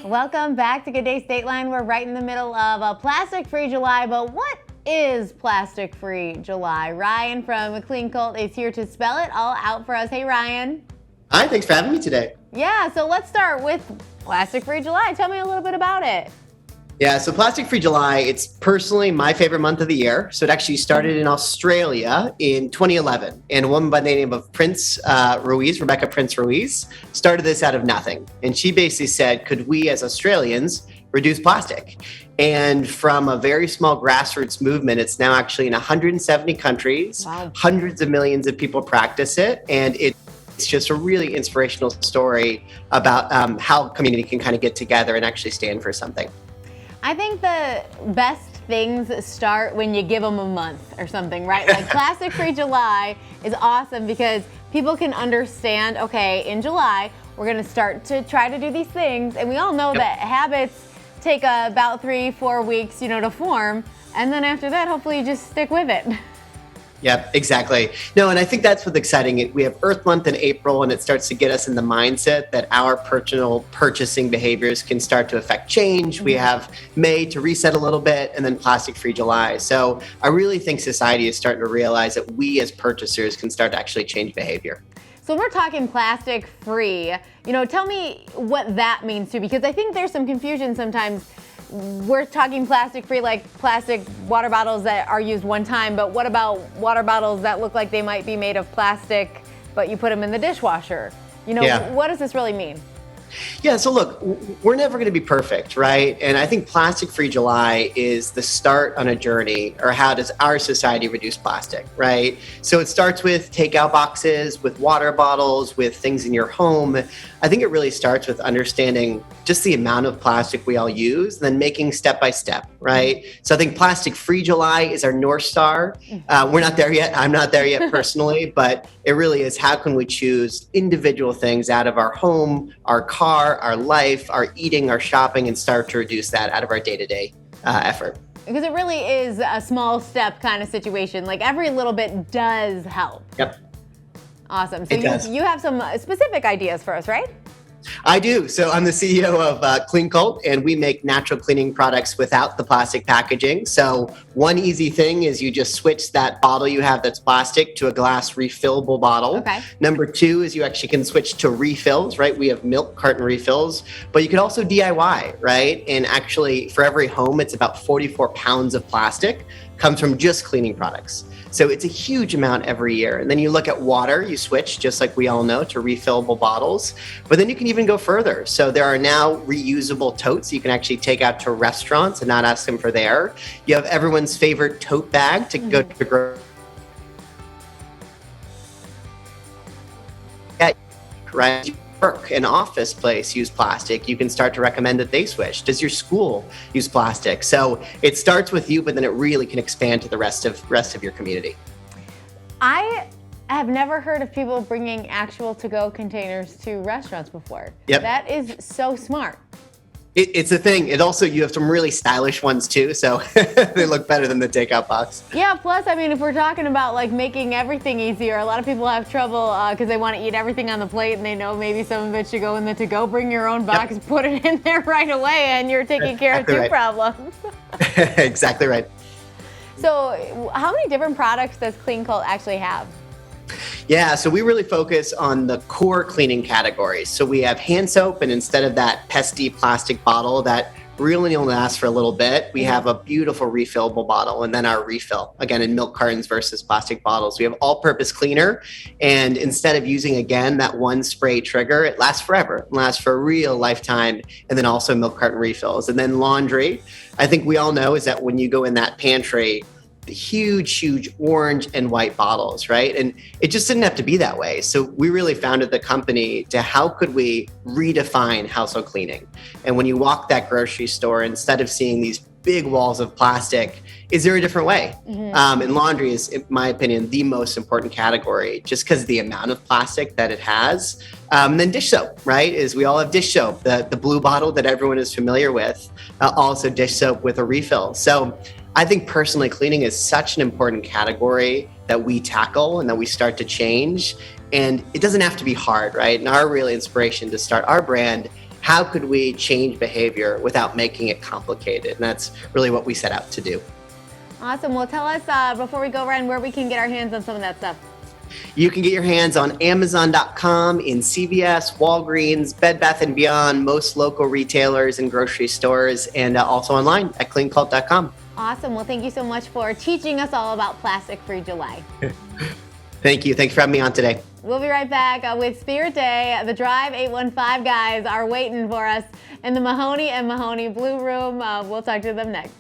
Welcome back to Good Day State Line. We're right in the middle of a plastic-free July, but what is plastic-free July? Ryan from Cleancult is here to spell it all out for us. Hey, Ryan. Hi, thanks for having me today. Yeah, so let's start with plastic-free July. Tell me a little bit about it. Yeah, so Plastic Free July, it's personally my favorite month of the year. So it actually started in Australia in 2011. And a woman by the name of Rebecca Prince Ruiz, started this out of nothing. And she basically said, could we as Australians reduce plastic? And from a very small grassroots movement, it's now actually in 170 countries. Wow. Hundreds of millions of people practice it. And it's just a really inspirational story about how community can kind of get together and actually stand for something. I think the best things start when you give them a month or something, right? Like Plastic Free July is awesome because people can understand, okay, in July, we're going to start to try to do these things. And we all know that habits take about 3-4 weeks, to form. And then after that, hopefully you just stick with it. Yep, exactly. No, and I think that's what's exciting. We have Earth Month in April, and it starts to get us in the mindset that our personal purchasing behaviors can start to affect change. We have May to reset a little bit, and then Plastic Free July. So I really think society is starting to realize that we as purchasers can start to actually change behavior. So when we're talking plastic free, tell me what that means too, because I think there's some confusion sometimes. We're talking plastic free, like plastic water bottles that are used one time, but what about water bottles that look like they might be made of plastic, but you put them in the dishwasher? What does this really mean? Yeah, so look, we're never going to be perfect, right? And I think Plastic Free July is the start on a journey, or how does our society reduce plastic, right? So it starts with takeout boxes, with water bottles, with things in your home. I think it really starts with understanding just the amount of plastic we all use, and then making step by step, right? So I think Plastic Free July is our North Star. We're not there yet. I'm not there yet personally, but it really is, how can we choose individual things out of our home, our car, our life, our eating, our shopping, and start to reduce that out of our day-to-day effort. Because it really is a small step kind of situation. Like every little bit does help. Yep. Awesome. So you have some specific ideas for us, right? I do. So I'm the CEO of Cleancult, and we make natural cleaning products without the plastic packaging. So one easy thing is you just switch that bottle you have that's plastic to a glass refillable bottle. Okay. Number two is you actually can switch to refills, right? We have milk carton refills, but you can also DIY, right? And actually for every home, it's about 44 pounds of plastic comes from just cleaning products. So it's a huge amount every year. And then you look at water, you switch, just like we all know, to refillable bottles. But then you can even go further. So there are now reusable totes you can actually take out to restaurants and not ask them for there. You have everyone's favorite tote bag to go to grocery. Right? Work, an office place use plastic, you can start to recommend that they switch. Does your school use plastic? So it starts with you, but then it really can expand to the rest of your community. I have never heard of people bringing actual to-go containers to restaurants before. Yep. That is so smart. It's a thing. It also, you have some really stylish ones too, so they look better than the takeout box. Yeah, plus, if we're talking about like making everything easier, a lot of people have trouble because they want to eat everything on the plate and they know maybe some of it should go in the to-go. Bring your own box, put it in there right away, and you're taking care of two problems. Exactly right. So how many different products does Cleancult actually have? Yeah, so we really focus on the core cleaning categories. So we have hand soap, and instead of that pesky plastic bottle that really only lasts for a little bit, we have a beautiful refillable bottle, and then our refill, again, in milk cartons versus plastic bottles. We have all-purpose cleaner, and instead of using, again, that one spray trigger, it lasts forever. It lasts for a real lifetime, and then also milk carton refills. And then laundry, I think we all know is that when you go in that pantry, the huge orange and white bottles, right? And it just didn't have to be that way. So we really founded the company to how could we redefine household cleaning? And when you walk that grocery store, instead of seeing these big walls of plastic, is there a different way? And laundry is, in my opinion, the most important category just because of the amount of plastic that it has. And then dish soap, right? Is we all have dish soap, the blue bottle that everyone is familiar with, also dish soap with a refill. So I think personally cleaning is such an important category that we tackle and that we start to change. And it doesn't have to be hard, right? And our real inspiration to start our brand how could we change behavior without making it complicated? And that's really what we set out to do. Awesome. Well, tell us before we go, Ryan, where we can get our hands on some of that stuff. You can get your hands on Amazon.com, in CVS, Walgreens, Bed Bath & Beyond, most local retailers and grocery stores, and also online at Cleancult.com. Awesome. Well, thank you so much for teaching us all about Plastic-Free July. Thank you. Thanks for having me on today. We'll be right back with Spirit Day. The Drive 815 guys are waiting for us in the Mahoney & Mahoney Blue Room. We'll talk to them next.